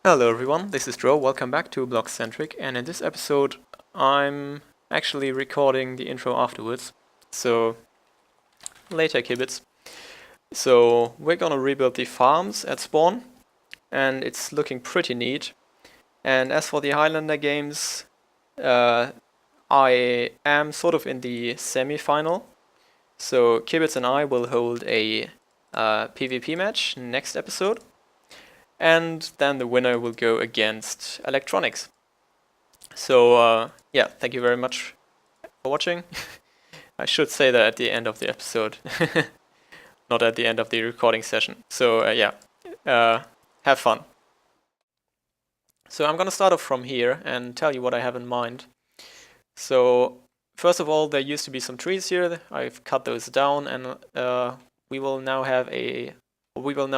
Hello everyone, this is Dro, welcome back to bloXCentric, and in this episode I'm actually recording the intro afterwards, so later kibits. So we're gonna rebuild the farms at spawn, and it's looking pretty neat. And as for the Highlander games, I am sort of in the semi-final, so Kibitz and I will hold a PvP match next episode. And then the winner will go against Electronics. So yeah, thank you very much for watching. I should say that at the end of the episode, not at the end of the recording session. So yeah, have fun. So I'm gonna start off from here and tell you what I have in mind. So first of all, there used to be some trees here. I've cut those down, and we will now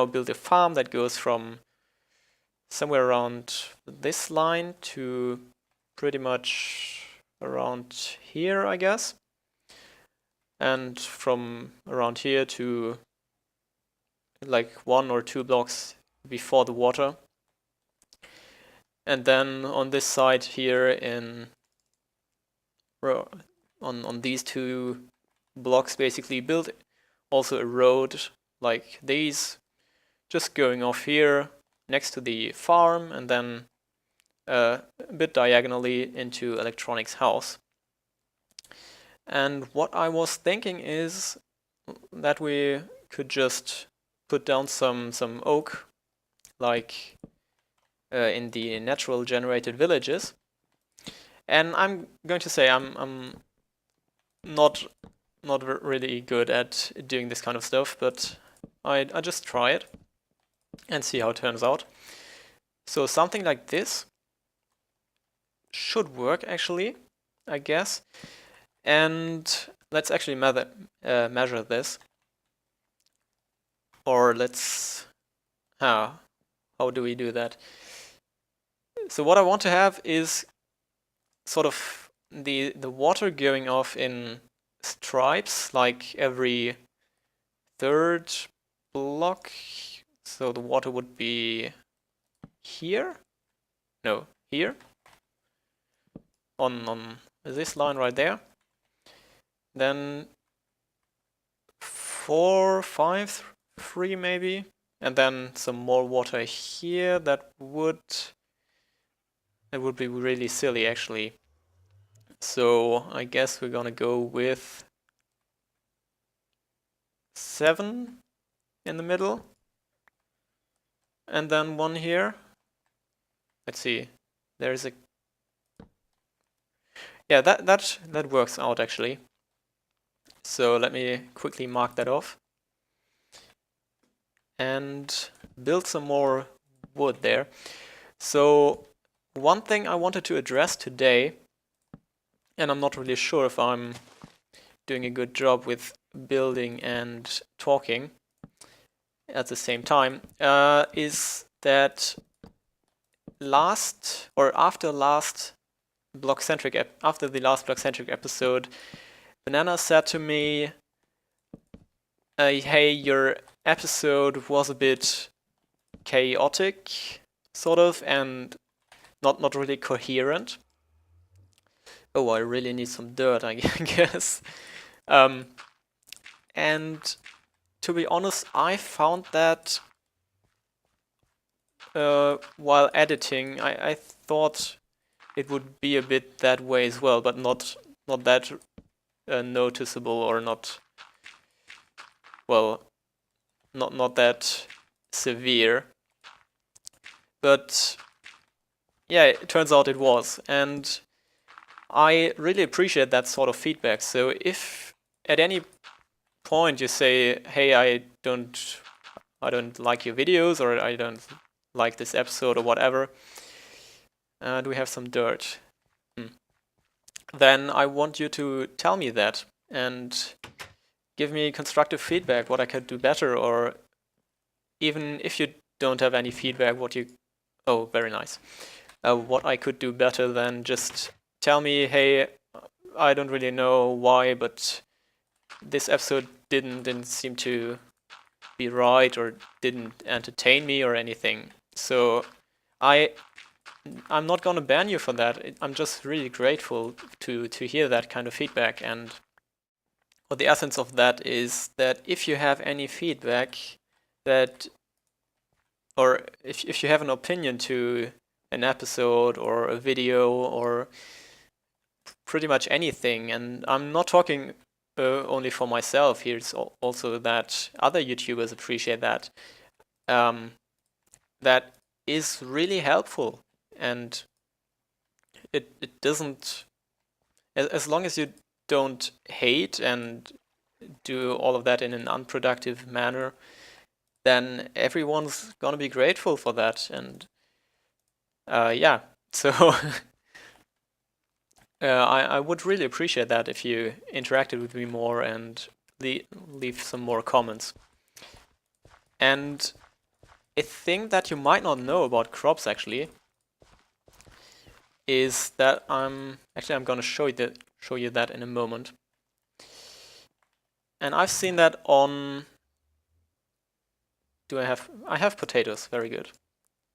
build a farm that goes from somewhere around this line to pretty much around here, I guess. And from around here to like 1 or 2 blocks before the water. And then on this side here on these 2 blocks basically build also a road like these, just going off here next to the farm and then a bit diagonally into Electronics' house. And what I was thinking is that we could just put down some oak, like in the natural generated villages. And I'm going to say I'm not really good at doing this kind of stuff, but I just try it and see how it turns out. So something like this should work actually, I guess. And let's actually measure this. Or let's... how do we do that? So what I want to have is sort of the water going off in stripes, like every 3rd block. So the water would be here? No, here. On this line right there. Then 4, 5, 3 maybe, and then some more water here. That would be really silly actually. So I guess we're gonna go with 7 in the middle, and then 1 here. Let's see. There's a that works out actually. So let me quickly mark that off and build some more wood there. So one thing I wanted to address today, and I'm not really sure if I'm doing a good job with building and talking at the same time, is that after the last bloXCentric episode, Banana said to me, hey, your episode was a bit chaotic, sort of, and not really coherent. Oh, I really need some dirt, I guess. And to be honest, I found that while editing, I thought it would be a bit that way as well, but not that noticeable, or not that severe. But yeah, it turns out it was, and I really appreciate that sort of feedback. So if at any point you say, hey, I don't like your videos, or I don't like this episode, or whatever, do we have some dirt? Then I want you to tell me that and give me constructive feedback, what I could do better, or even if you don't have any feedback, oh, very nice. What I could do better, then just tell me, hey, I don't really know why, but this episode didn't seem to be right, or didn't entertain me or anything. So I'm not gonna ban you for that. I'm just really grateful to hear that kind of feedback. And what the essence of that is that if you have any feedback that, or if you have an opinion to an episode or a video or pretty much anything, and I'm not talking only for myself here, it's also that other YouTubers appreciate that. That is really helpful, and it doesn't, as long as you don't hate and do all of that in an unproductive manner, then everyone's gonna be grateful for that. And yeah, so I would really appreciate that if you interacted with me more and leave some more comments. And a thing that you might not know about crops actually is that I'm gonna show you that in a moment. And I've seen that on, I have potatoes, very good.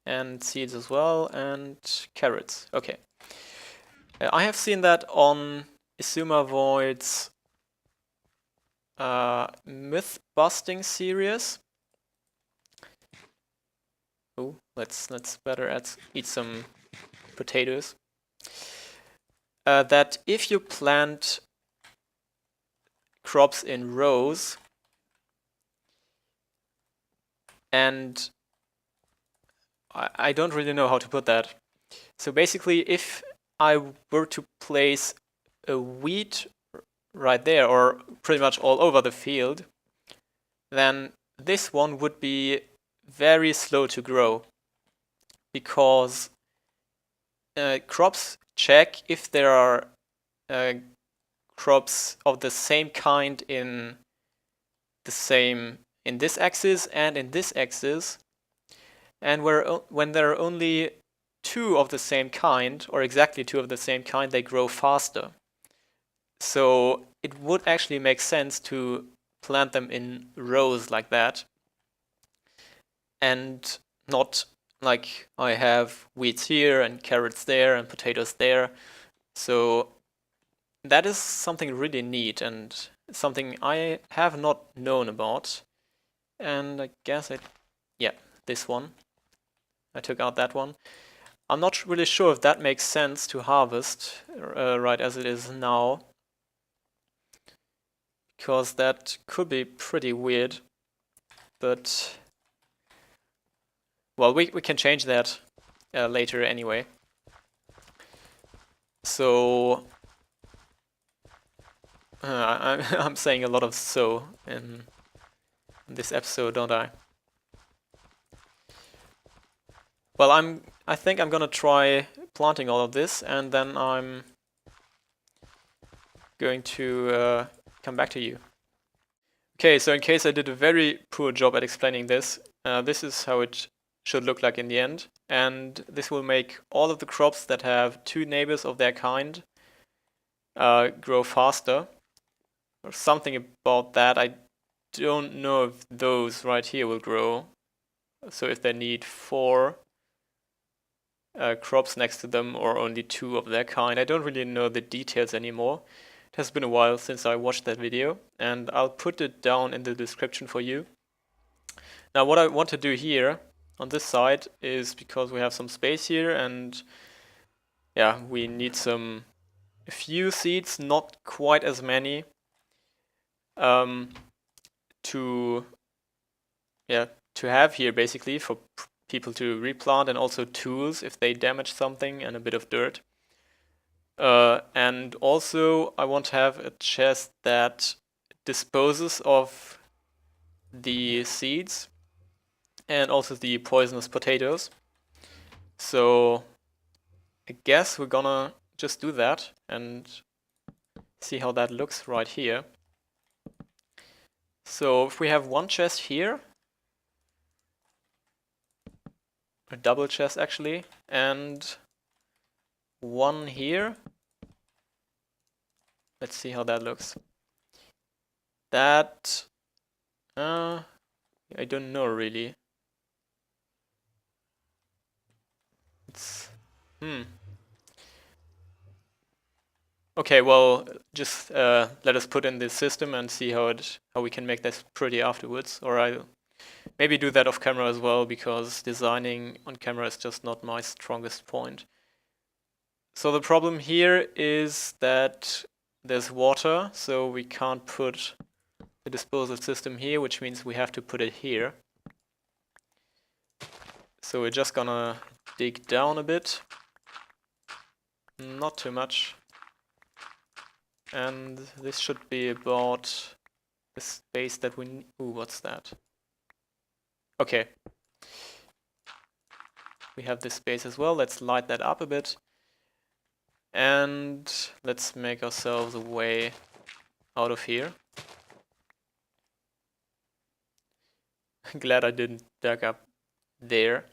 And seeds as well, and carrots, okay. I have seen that on Isuma Void's myth busting series. Oh, let's better eat some potatoes. That if you plant crops in rows, and I don't really know how to put that. So basically, if I were to place a wheat right there, or pretty much all over the field, then this one would be very slow to grow, because crops check if there are crops of the same kind in this axis and in this axis, and when there are only two of the same kind, or exactly two of the same kind, they grow faster. So it would actually make sense to plant them in rows like that, and not like I have wheats here and carrots there and potatoes there. So that is something really neat and something I have not known about. And I guess yeah, this one. I took out that one. I'm not really sure if that makes sense to harvest right as it is now, because that could be pretty weird. But well, we can change that later anyway. So I'm saying a lot of "so" in this episode, don't I? Well, I think I'm gonna try planting all of this, and then I'm going to come back to you. Okay, so in case I did a very poor job at explaining this, this is how it should look like in the end. And this will make all of the crops that have two neighbors of their kind grow faster, or something about that. I don't know if those right here will grow. So if they need 4 crops next to them, or only 2 of their kind. I don't really know the details anymore. It has been a while since I watched that video, and I'll put it down in the description for you. Now what I want to do here on this side is, because we have some space here, and yeah, we need a few seeds, not quite as many, to have here basically for people to replant, and also tools if they damage something, and a bit of dirt. And also I want to have a chest that disposes of the seeds and also the poisonous potatoes. So I guess we're gonna just do that and see how that looks right here. So if we have one chest here, a double chest actually, and one here, let's see how that looks. That I don't know really. Okay, well, just let us put in this system and see how we can make this pretty afterwards. Or I'll maybe do that off camera as well, because designing on camera is just not my strongest point. So the problem here is that there's water, so we can't put the disposal system here, which means we have to put it here. So we're just gonna dig down a bit. Not too much. And this should be about the space that we need. Ooh, what's that? Okay. We have this space as well. Let's light that up a bit. And let's make ourselves a way out of here. Glad I didn't dig up there.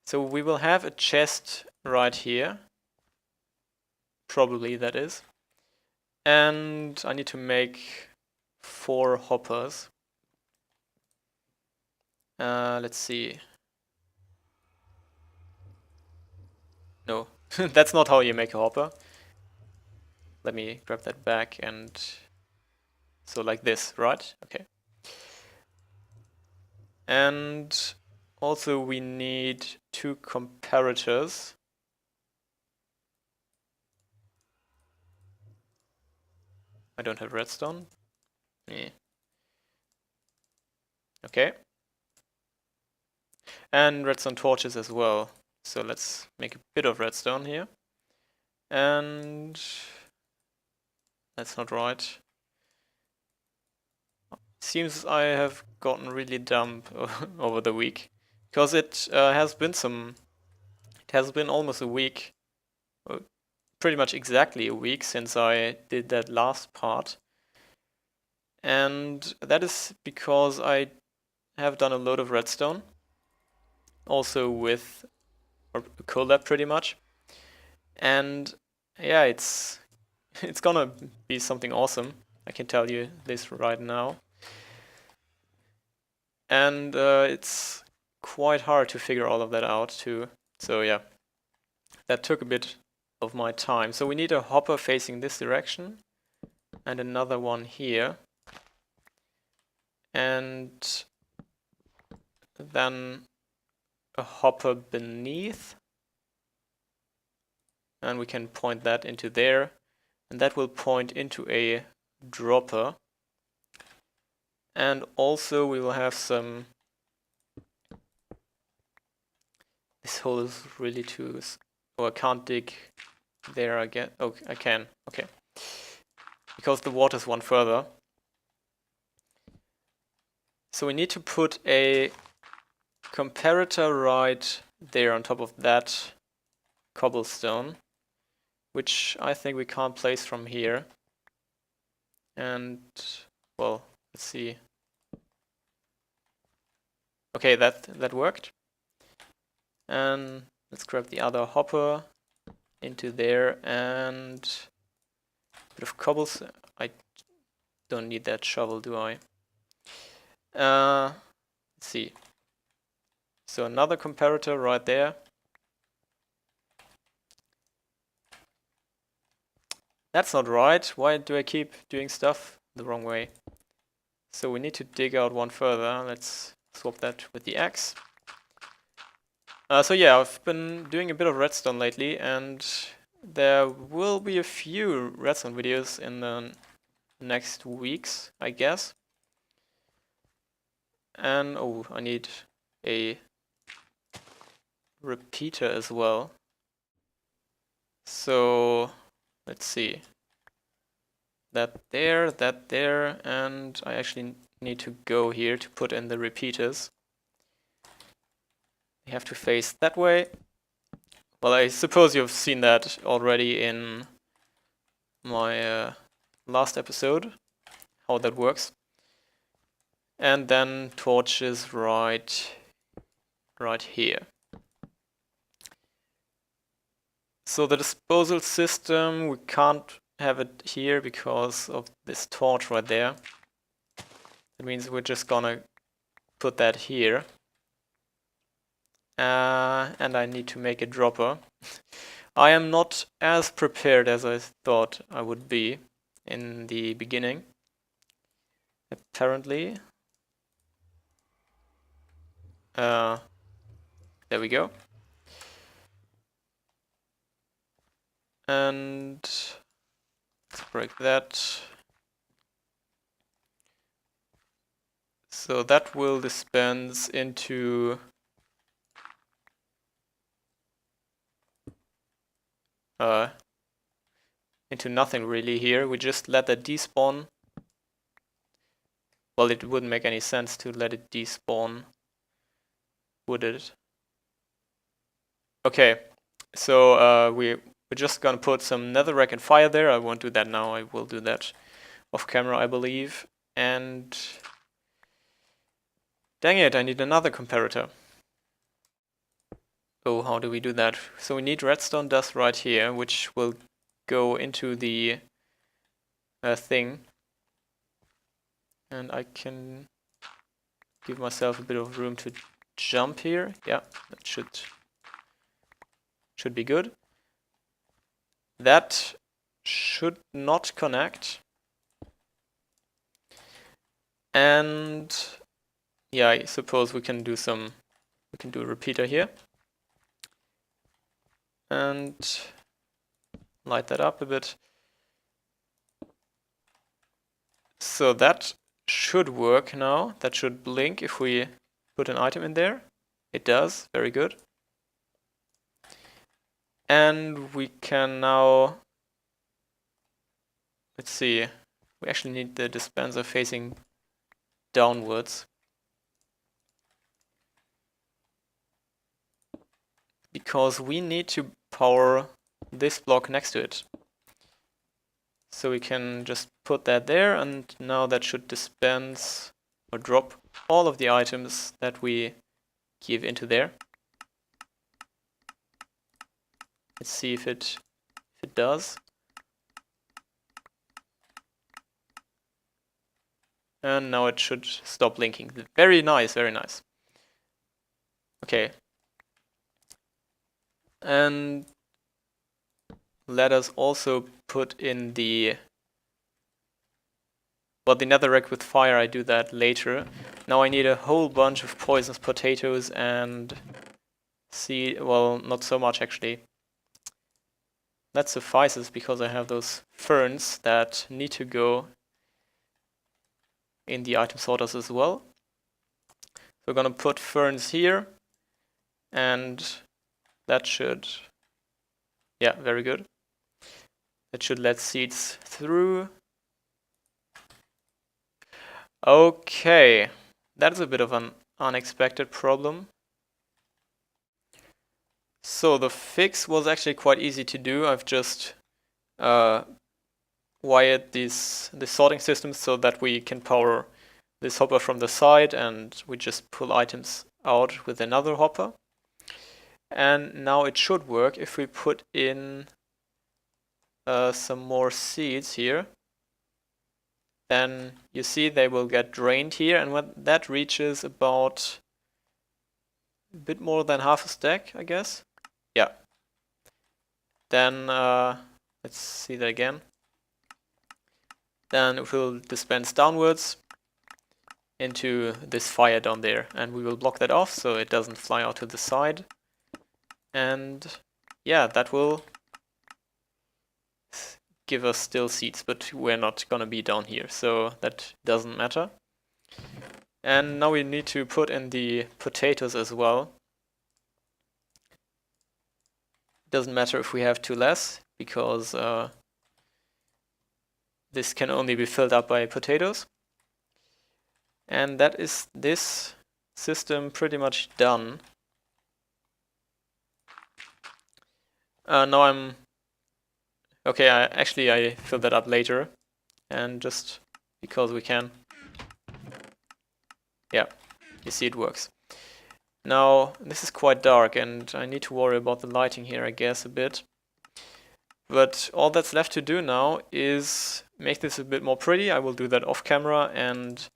So we will have a chest right here. Probably that is. And I need to make 4 hoppers. Let's see. No, that's not how you make a hopper. Let me grab that back and... So like this, right? Okay. And also we need 2 comparators. I don't have redstone. Yeah. Okay. And redstone torches as well. So let's make a bit of redstone here. And that's not right. Seems I have gotten really dumb over the week, because it has been almost a week, pretty much exactly a week since I did that last part. And that is because I have done a load of redstone, also with a collab pretty much. And yeah, it's gonna be something awesome. I can tell you this right now. And it's quite hard to figure all of that out too. So yeah, that took a bit of my time. So we need a hopper facing this direction and another one here. And then a hopper beneath. And we can point that into there. And that will point into a dropper. And also we will have some... This hole is really too... Oh, I can't dig there again. Oh, I can. Okay. Because the water's one further. So we need to put a comparator right there on top of that cobblestone, which I think we can't place from here. And, well, let's see. Okay, that worked. And let's grab the other hopper into there and a bit of cobblestone. I don't need that shovel, do I? Let's see. So another comparator right there. That's not right. Why do I keep doing stuff the wrong way? So we need to dig out one further. Let's swap that with the axe. So yeah, I've been doing a bit of redstone lately, and there will be a few redstone videos in the next weeks, I guess. And oh, I need a repeater as well. So let's see. That there, and I actually need to go here to put in the repeaters. They have to face that way. Well, I suppose you've seen that already in my last episode, how that works. And then torches right here. So the disposal system, we can't have it here because of this torch right there. That means we're just gonna put that here. And I need to make a dropper. I am not as prepared as I thought I would be in the beginning, apparently. There we go. And let's break that. So that will dispense into nothing really here. We just let that despawn. Well, it wouldn't make any sense to let it despawn, would it? Okay, so we're just gonna put some netherrack and fire there. I won't do that now. I will do that off camera, I believe. And dang it, I need another comparator. Oh, how do we do that? So we need redstone dust right here, which will go into the thing. And I can give myself a bit of room to jump here. Yeah, that should be good. That should not connect. And yeah, I suppose we can do a repeater here. And light that up a bit. So that should work now. That should blink if we put an item in there. It does, very good. And we can now, let's see, we actually need the dispenser facing downwards. Because we need to power this block next to it. So we can just put that there, and now that should dispense or drop all of the items that we give into there. Let's see if it does. And now it should stop blinking. Very nice, very nice. Okay. And let us also put in the netherrack with fire. I do that later. Now I need a whole bunch of poisonous potatoes and well, not so much actually. That suffices because I have those ferns that need to go in the item sorters as well. So we're gonna put ferns here, and that should, yeah, very good. That should let seeds through. Okay, that's a bit of an unexpected problem. So the fix was actually quite easy to do. I've just wired the sorting system so that we can power this hopper from the side, and we just pull items out with another hopper. And now it should work if we put in some more seeds here. Then you see they will get drained here, and when that reaches about a bit more than half a stack, I guess. Yeah. Then let's see that again. Then it will dispense downwards into this fire down there, and we will block that off so it doesn't fly out to the side. And yeah, that will give us still seeds, but we're not gonna be down here, so that doesn't matter. And now we need to put in the potatoes as well. Doesn't matter if we have two less, because this can only be filled up by potatoes. And that is this system pretty much done. Now I'm okay. I filled that up later, and just because we can. Yeah, you see it works. Now this is quite dark, and I need to worry about the lighting here, I guess, a bit. But all that's left to do now is make this a bit more pretty. I will do that off camera, and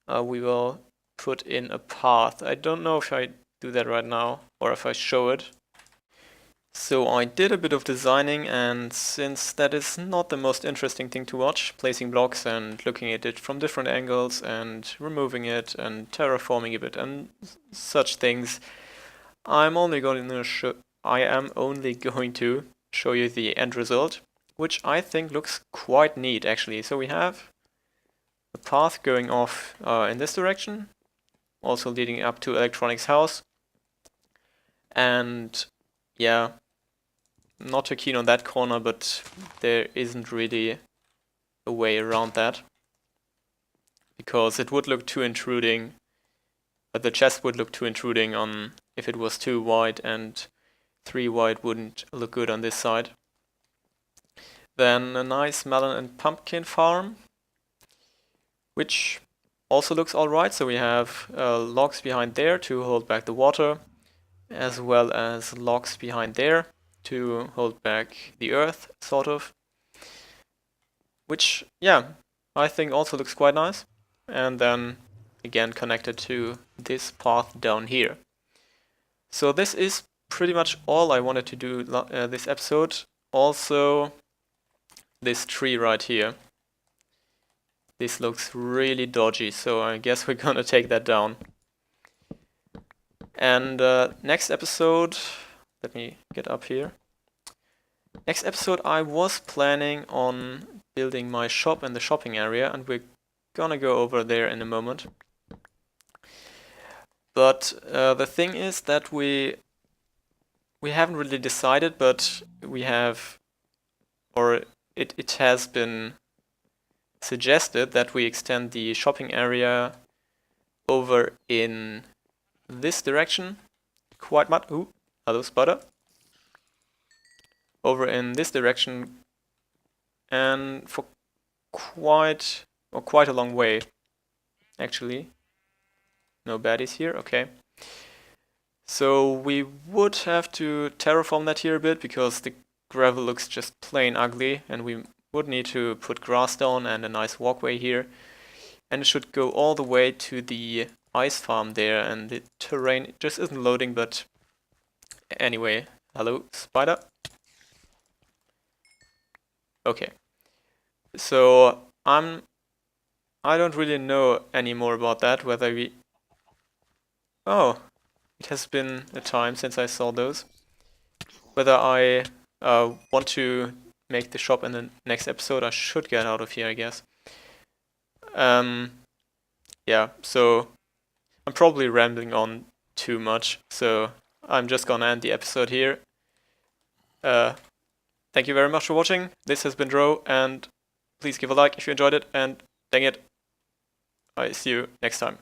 we will put in a path. I don't know if I do that right now or if I show it. So I did a bit of designing, and since that is not the most interesting thing to watch, placing blocks and looking at it from different angles and removing it and terraforming a bit and such things, I am only going to show you the end result, which I think looks quite neat actually. So we have a path going off in this direction, also leading up to Electronics House, and yeah, not too keen on that corner, but there isn't really a way around that, because it would look too intruding, but the chest would look too intruding on if it was too wide, and 3 wide wouldn't look good on this side. Then a nice melon and pumpkin farm, which also looks alright. So we have logs behind there to hold back the water, as well as logs behind there to hold back the earth, sort of. Which, yeah, I think also looks quite nice. And then, again, connected to this path down here. So this is pretty much all I wanted to do this episode. Also, this tree right here. This looks really dodgy, so I guess we're gonna take that down. And next episode, let me get up here. Next episode I was planning on building my shop in the shopping area, and we're gonna go over there in a moment. But the thing is that we haven't really decided, but we have, or it has been suggested that we extend the shopping area over in this direction, quite much. Ooh, hello spider. Over in this direction, and for quite a long way, actually. No baddies here, okay. So we would have to terraform that here a bit, because the gravel looks just plain ugly, and we would need to put grass down and a nice walkway here. And it should go all the way to the ice farm there, and the terrain just isn't loading, but anyway, hello spider. Okay, so I don't really know anymore about that, whether we... Oh, it has been a time since I saw those. Whether I want to make the shop in the next episode. I should get out of here, I guess. Yeah, so I'm probably rambling on too much, so I'm just gonna end the episode here. Thank you very much for watching. This has been Dro, and please give a like if you enjoyed it, and dang it, I see you next time.